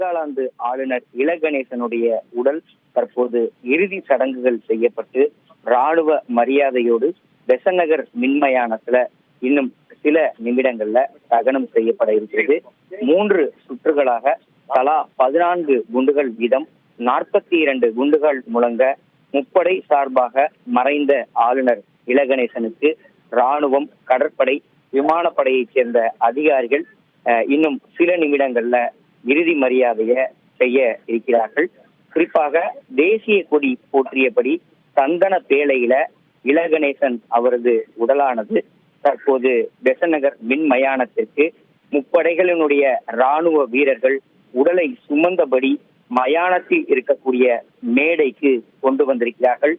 நாகாலாந்து ஆளுநர் இலகணேசனுடைய உடல் தற்போது இறுதி சடங்குகள் செய்யப்பட்டு ராணுவ மரியாதையோடு பெசன்ட் நகர் மின்மயானத்துல இன்னும் சில நிமிடங்கள்ல தகனம் செய்யப்பட இருக்கிறது. 3 சுற்றுகளாக தலா 14 குண்டுகள் வீதம் 42 குண்டுகள் முழங்க முப்படை சார்பாக மறைந்த ஆளுநர் இலகணேசனுக்கு ராணுவம், கடற்படை, விமானப்படையைச் சேர்ந்த அதிகாரிகள் இன்னும் சில நிமிடங்கள்ல இறுதி மரியாதையை செய்ய இருக்கிறார்கள். குறிப்பாக தேசிய கொடி போற்றியபடி சந்தன பேழையில இலகணேசன் அவரது உடலானது தற்போது பெசன்ட் நகர் மின் மயானத்திற்கு முப்படைகளினுடைய ராணுவ வீரர்கள் உடலை சுமந்தபடி மயானத்தில் இருக்கக்கூடிய மேடைக்கு கொண்டு வந்திருக்கிறார்கள்.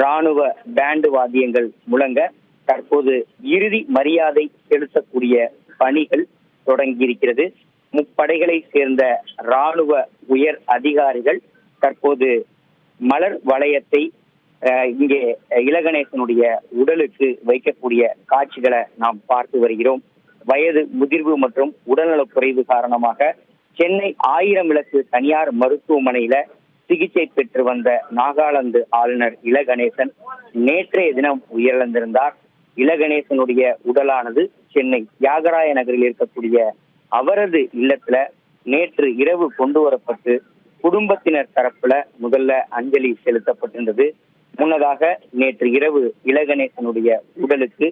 ராணுவ பேண்டு வாத்தியங்கள் முழங்க தற்போது இறுதி மரியாதை செலுத்தக்கூடிய பணிகள் தொடங்கியிருக்கிறது. முப்படைகளை சேர்ந்த ராணுவ உயர் அதிகாரிகள் தற்போது மலர் வளையத்தை இங்கே இலகணேசனுடைய உடலுக்கு வைக்கக்கூடிய காட்சிகளை நாம் பார்த்து வருகிறோம். வயது முதிர்வு மற்றும் உடல்நலக் குறைவு காரணமாக சென்னை 1000 விளக்கு தனியார் மருத்துவமனையில சிகிச்சை பெற்று வந்த நாகாலாந்து ஆளுநர் இலகணேசன் நேற்றைய தினம் உயிரிழந்திருந்தார். இலகணேசனுடைய உடலானது சென்னை தியாகராய நகரில் இருக்கக்கூடிய அவரது இல்லத்துல நேற்று இரவு கொண்டு வரப்பட்டு குடும்பத்தினர் தரப்புல முதல்ல அஞ்சலி செலுத்தப்பட்டிருந்தது. முன்னதாக நேற்று இரவு இலகணேசனுடைய உடலுக்கு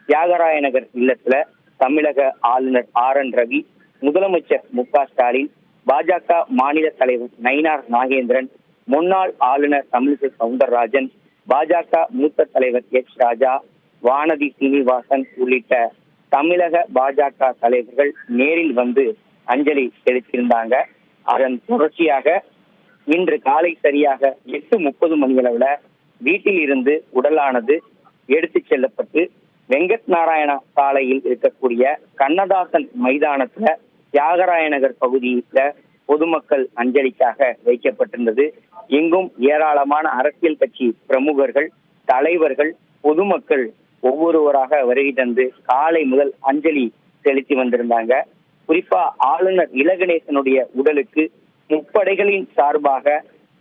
தியாகராய நகர் இல்லத்துல தமிழக ஆளுநர் RN ரவி, முதலமைச்சர் மு.க. ஸ்டாலின், பாஜக மாநில தலைவர் நயினார் நாகேந்திரன், முன்னாள் ஆளுநர் தமிழிசை சவுந்தரராஜன், பாஜக மூத்த தலைவர் எச். ராஜா, வானதி சீனிவாசன் உள்ளிட்ட தமிழக பாஜக தலைவர்கள் நேரில் வந்து அஞ்சலி செலுத்தியிருந்தாங்க. அதன் தொடர்ச்சியாக இன்று காலை சரியாக 8:30 மணியளவுல வீட்டில் இருந்து உடலானது எடுத்துச் செல்லப்பட்டு வெங்கட் நாராயணா சாலையில் இருக்கக்கூடிய கண்ணதாசன் மைதானத்துல தியாகராய நகர் பகுதியில பொதுமக்கள் அஞ்சலிக்காக வைக்கப்பட்டிருந்தது. எங்கும் ஏராளமான அரசியல் கட்சி பிரமுகர்கள், தலைவர்கள், பொதுமக்கள் ஒவ்வொருவராக வருகை தந்து காலை முதல் அஞ்சலி செலுத்தி வந்திருந்தாங்க. குறிப்பா ஆளுநர் இலகணேசனுடைய உடலுக்கு முப்படைகளின் சார்பாக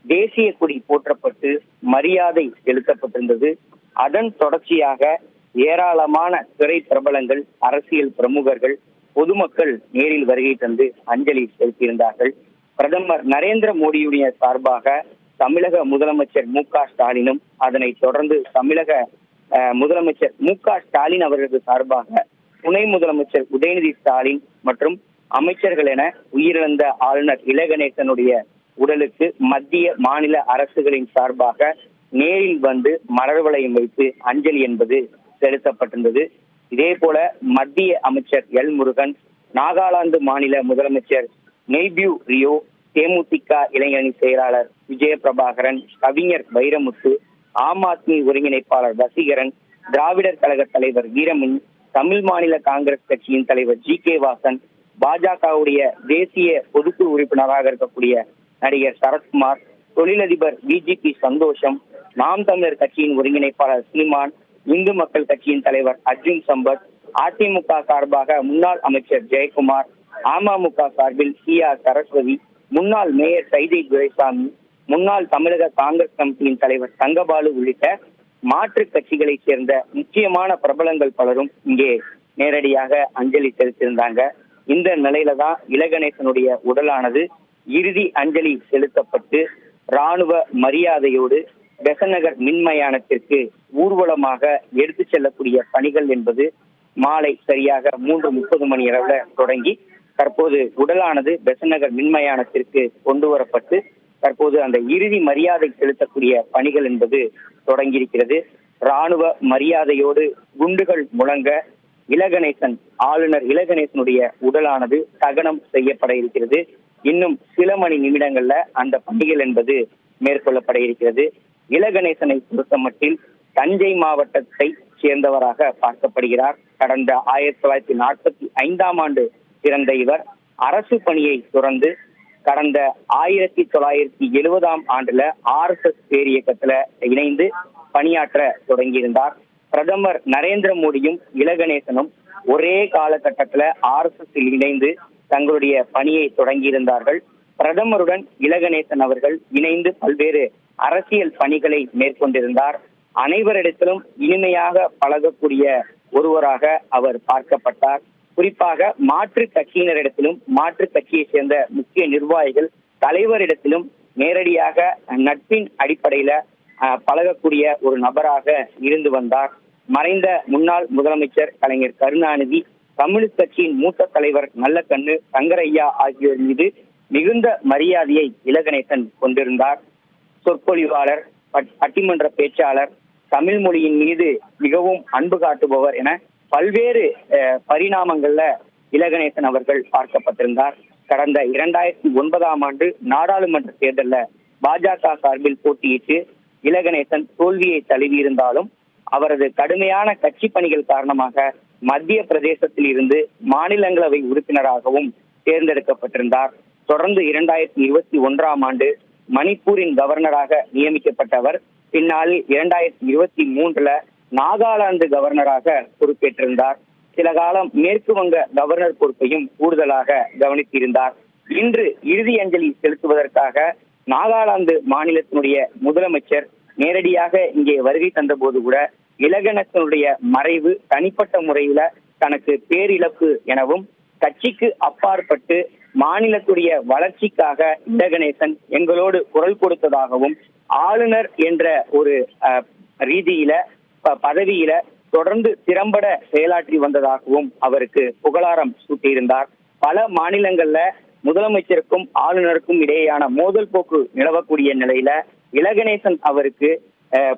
தேசிய கொடி போற்றப்பட்டு மரியாதை செலுத்தப்பட்டிருந்தது. அதன் தொடர்ச்சியாக ஏராளமான திரை பிரபலங்கள், அரசியல் பிரமுகர்கள், பொதுமக்கள் நேரில் வருகை தந்து அஞ்சலி செலுத்தியிருந்தார்கள். பிரதமர் நரேந்திர மோடியுடைய சார்பாக தமிழக முதலமைச்சர் மு.க. ஸ்டாலினும், அதனைத் தொடர்ந்து தமிழக முதலமைச்சர் மு.க. ஸ்டாலின் அவர்களது சார்பாக துணை முதலமைச்சர் உதயநிதி ஸ்டாலின் மற்றும் அமைச்சர்கள் என உயிரிழந்த ஆளுநர் இலகணேசனுடைய உடலுக்கு மத்திய மாநில அரசுகளின் சார்பாக நேரில் வந்து மலர் வளையம் வைத்து அஞ்சலி என்பது செலுத்தப்பட்டிருந்தது. இதே போல மத்திய அமைச்சர் எல். முருகன், நாகாலாந்து மாநில முதலமைச்சர் நெய்பியூ ரியோ, தேமுதிக இளைஞரணி செயலாளர் விஜயபிரபாகரன், கவிஞர் வைரமுத்து, ஆம் ஆத்மி ஒருங்கிணைப்பாளர் வசீகரன், திராவிடர் கழக தலைவர் வீரமணி, தமிழ் மாநில காங்கிரஸ் கட்சியின் தலைவர் G.K. வாசன், பாஜகவுடைய தேசிய பொதுக்குழு உறுப்பினராக இருக்கக்கூடிய நடிகர் சரத்குமார், தொழிலதிபர் BGP சந்தோஷம், நாம் தமிழர் கட்சியின் ஒருங்கிணைப்பாளர் சீமான், இந்து மக்கள் கட்சியின் தலைவர் அர்ஜுன் சம்பத், அதிமுக சார்பாக முன்னாள் அமைச்சர் ஜெயக்குமார், அமமுக சார்பில் CR சரஸ்வதி, முன்னாள் மேயர் சைதை துரைசாமி, முன்னாள் தமிழக காங்கிரஸ் கமிட்டியின் தலைவர் தங்கபாலு உள்ளிட்ட மாற்று கட்சிகளை சேர்ந்த முக்கியமான பிரபலங்கள் பலரும் இங்கே நேரடியாக அஞ்சலி செலுத்தியிருந்தாங்க. இந்த நிலையில தான் இலகணேசனுடைய உடலானது இறுதி அஞ்சலி செலுத்தப்பட்டு ராணுவ மரியாதையோடு பெசன்ட் நகர் மின்மயானத்திற்கு ஊர்வலமாக எடுத்துச் செல்லக்கூடிய பணிகள் என்பது மாலை சரியாக 3:30 மணி அளவுல தொடங்கி தற்போது உடலானது பெசன்ட் நகர் மின்மயானத்திற்கு கொண்டு வரப்பட்டு தற்போது அந்த இறுதி மரியாதை செலுத்தக்கூடிய பணிகள் என்பது தொடங்கியிருக்கிறது. ராணுவ மரியாதையோடு குண்டுகள் முழங்க ஆளுநர் இலகணேசனுடைய உடலானது தகனம் செய்யப்பட இருக்கிறது. இன்னும் சில மணி நிமிடங்கள்ல அந்த பணிகள் என்பது மேற்கொள்ளப்பட இருக்கிறது. இலகணேசனை பொறுத்தமட்டில் தஞ்சை மாவட்டத்தை சேர்ந்தவராக பார்க்கப்படுகிறார். கடந்த 1945ஆம் ஆண்டு பிறந்த இவர் அரசு பணியை துறந்து கடந்த 1970ஆம் ஆண்டுல RSS பேரியக்கத்துல இணைந்து பணியாற்ற தொடங்கியிருந்தார். பிரதமர் நரேந்திர மோடியும் இலகணேசனும் ஒரே காலகட்டத்துல RSS இணைந்து தங்களுடைய பணியை தொடங்கியிருந்தார்கள். பிரதமருடன் இலகணேசன் அவர்கள் இணைந்து பல்வேறு அரசியல் பணிகளை மேற்கொண்டிருந்தார். அனைவரிடத்திலும் இனிமையாக பழகக்கூடிய ஒருவராக அவர் பார்க்கப்பட்டார். குறிப்பாக மாற்று கட்சியினரிடத்திலும் மாற்று கட்சியை சேர்ந்த முக்கிய நிர்வாகிகள் தலைவரிடத்திலும் நேரடியாக நட்பின் அடிப்படையில பழகக்கூடிய ஒரு நபராக இருந்து வந்தார். மறைந்த முன்னாள் முதலமைச்சர் கலைஞர் கருணாநிதி, கம்யூனிஸ்ட் கட்சியின் மூத்த தலைவர் நல்லக்கண்ணு, சங்கரையா ஆகியோர் மீது மிகுந்த மரியாதையை இலகணேசன் கொண்டிருந்தார். சொற்பொழிவாளர், பட்டிமன்ற பேச்சாளர், தமிழ் மொழியின் மீது மிகவும் அன்பு காட்டுபவர் என பல்வேறு பரிணாமங்கள்ல இலகணேசன் அவர்கள் பார்க்கப்பட்டிருந்தார். கடந்த 2009ஆம் ஆண்டு நாடாளுமன்ற தேர்தலில் பாஜக சார்பில் போட்டியிட்டு இலகணேசன் தோல்வியை தழுவியிருந்தாலும் அவரது கடுமையான கட்சி பணிகள் காரணமாக மத்திய பிரதேசத்தில் இருந்து மாநிலங்களவை உறுப்பினராகவும் தேர்ந்தெடுக்கப்பட்டிருந்தார். தொடர்ந்து 2021ஆம் ஆண்டு மணிப்பூரின் கவர்னராக நியமிக்கப்பட்டவர். பின்னாளில் 2023 நாகாலாந்து கவர்னராக பொறுப்பேற்றிருந்தார். சில காலம் மேற்கு வங்க கவர்னர் பொறுப்பையும் கூடுதலாக கவனித்திருந்தார். இன்று இறுதி அஞ்சலி செலுத்துவதற்காக நாகாலாந்து மாநிலத்தினுடைய முதலமைச்சர் நேரடியாக இங்கே வருகை தந்த போது கூட இலகணேசனுடைய மறைவு தனிப்பட்ட முறையில தனக்கு பேரிழப்பு எனவும், கட்சிக்கு அப்பாற்பட்டு மாநிலத்துடைய வளர்ச்சிக்காக இலகணேசன் எங்களோடு குரல் கொடுத்ததாகவும், ஆளுநர் என்ற ஒரு ரீதியில பதவியில தொடர்ந்து திறம்பட செயலாற்றி வந்ததாகவும் அவருக்கு புகழாரம் சூட்டியிருந்தார். பல மாநிலங்கள்ல முதலமைச்சருக்கும் ஆளுநருக்கும் இடையேயான மோதல் போக்கு நிலவக்கூடிய நிலையில இலகணேசன் அவருக்கு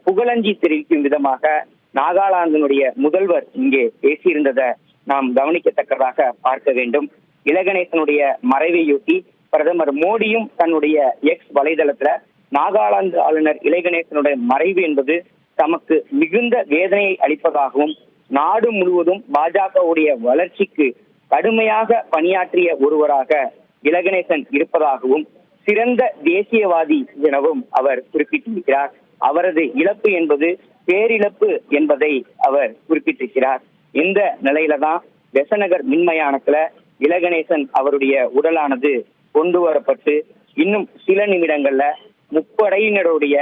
புகழஞ்சி தெரிவிக்கும் விதமாக நாகாலாந்தினுடைய முதல்வர் இங்கே பேசியிருந்ததை நாம் கவனிக்கத்தக்கதாக பார்க்க வேண்டும். இலகணேசனுடைய மறைவையொட்டி பிரதமர் மோடியும் தன்னுடைய எக்ஸ் வலைதளத்துல நாகாலாந்து ஆளுநர் இலகணேசனுடைய மறைவு என்பது தமக்கு மிகுந்த வேதனையை அளிப்பதாகவும், நாடு முழுவதும் பாஜகவுடைய வளர்ச்சிக்கு கடுமையாக பணியாற்றிய ஒருவராக இலகணேசன் இருப்பதாகவும், சிறந்த தேசியவாதி எனவும் அவர் குறிப்பிட்டிருக்கிறார். அவரது இழப்பு என்பது பேரிழப்பு என்பதை அவர் குறிப்பிட்டிருக்கிறார். இந்த நிலையில தான் பெசநகர் மின்மயானத்துல இலகணேசன் அவருடைய உடலானது கொண்டு வரப்பட்டு இன்னும் சில நிமிடங்கள்ல முப்படையினருடைய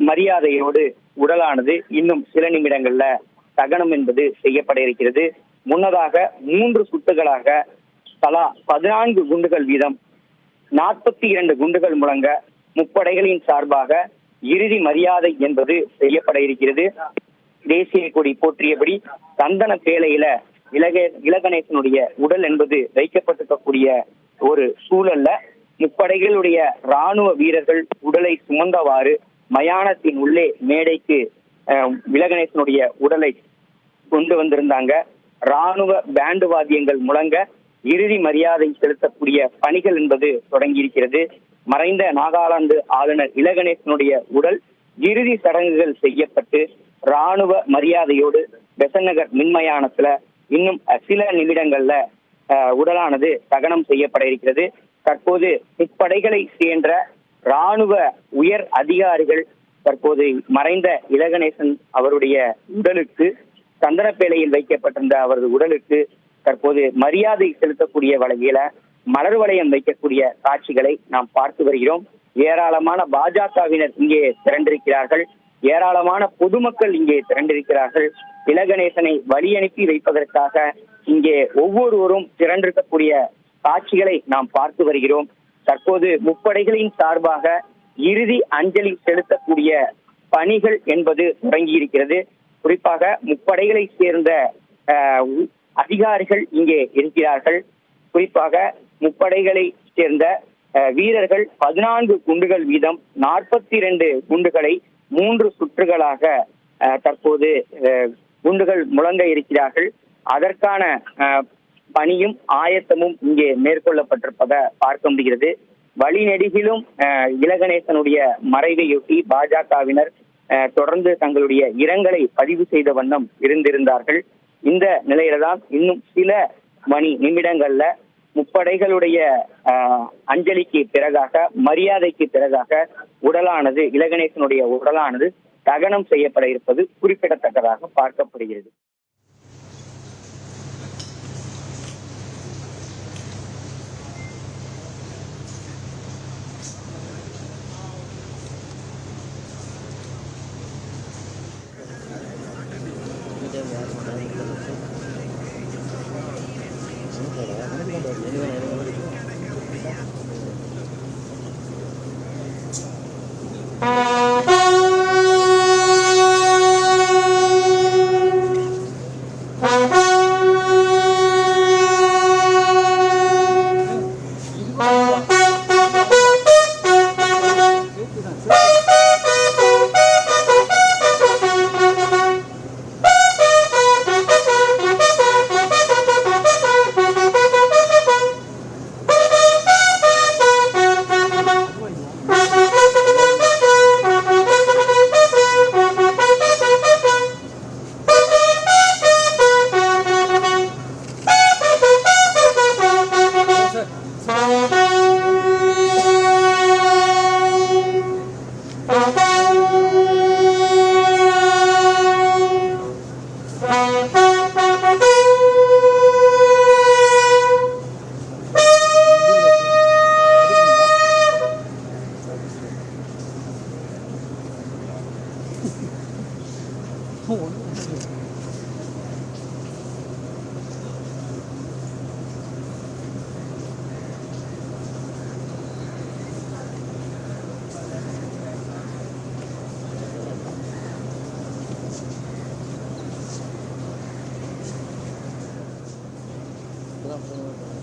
மரியாதையோடு உடலானது இன்னும் சில நிமிடங்கள்ல தகனம் என்பது செய்யப்பட இருக்கிறது. முன்னதாக 3 சுட்டுகளாக தலா 14 குண்டுகள் வீதம் 42 குண்டுகள் முழங்க முப்படைகளின் சார்பாக இறுதி மரியாதை என்பது செய்யப்பட இருக்கிறது. தேசிய கொடி போற்றியபடி சந்தன பேழையில இலகணேசனுடைய உடல் என்பது வைக்கப்பட்டிருக்கக்கூடிய ஒரு சூழல்ல முப்படைகளுடைய ராணுவ வீரர்கள் உடலை சுமந்தவாறு மயானத்தின் உள்ளே மேடைக்கு இலகணேசனுடைய உடலை கொண்டு வந்திருந்தாங்க. ராணுவ பேண்டு வாத்தியங்கள் முழங்க இறுதி மரியாதை செலுத்தக்கூடிய பணிகள் என்பது தொடங்கி இருக்கிறது. மறைந்த நாகாலாந்து ஆளுநர் இலகணேசனுடைய உடல் இறுதி சடங்குகள் செய்யப்பட்டு ராணுவ மரியாதையோடு பெசநகர் மின்மயானத்துல இன்னும் சில நிமிடங்கள்ல உடலானது தகனம் செய்யப்பட இருக்கிறது. தற்போது முப்படைகளை சேர்ந்த ராணுவ உயர் அதிகாரிகள் தற்போது மறைந்த இலகணேசன் அவருடைய உடலுக்கு சந்தனப்பேழையில் வைக்கப்பட்டிருந்த அவரது உடலுக்கு தற்போது மரியாதை செலுத்தக்கூடிய வகையில மலர் வளையம் வைக்கக்கூடிய காட்சிகளை நாம் பார்த்து வருகிறோம். ஏராளமான பாஜகவினர் இங்கே திரண்டிருக்கிறார்கள். ஏராளமான பொதுமக்கள் இங்கே திரண்டிருக்கிறார்கள். இலகணேசனை வழி அனுப்பி வைப்பதற்காக இங்கே ஒவ்வொருவரும் திரண்டிருக்கக்கூடிய காட்சிகளை நாம் பார்த்து வருகிறோம். தற்போது முப்படைகளின் சார்பாக இறுதி அஞ்சலி செலுத்தக்கூடிய பணிகள் என்பது தொடங்கி இருக்கிறது. குறிப்பாக முப்படைகளை சேர்ந்த அதிகாரிகள் இங்கே இருக்கிறார்கள். குறிப்பாக முப்படைகளை சேர்ந்த வீரர்கள் 14 குண்டுகள் வீதம் 42 குண்டுகளை 3 சுற்றுகளாக தற்போது குண்டுகள் முழங்க இருக்கிறார்கள். அதற்கான பணியும் ஆயத்தமும் இங்கே மேற்கொள்ளப்பட்டிருப்பதை பார்க்க முடிகிறது. வழிநெடுகிலும் இலகணேசனுடைய மறைவையொட்டி பாஜகவினர் தொடர்ந்து தங்களுடைய இரங்கலை பதிவு செய்த வண்ணம் இருந்திருந்தார்கள். இந்த நிலையில தான் இன்னும் சில மணி நிமிடங்கள்ல முப்படைகளுடைய அஞ்சலிக்கு பிறகாக, மரியாதைக்கு பிறகாக உடலானது இலகணேசனுடைய உடலானது தகனம் செய்யப்பட இருப்பது குறிப்பிடத்தக்கதாக பார்க்கப்படுகிறது. சாப்பிடுவோம்.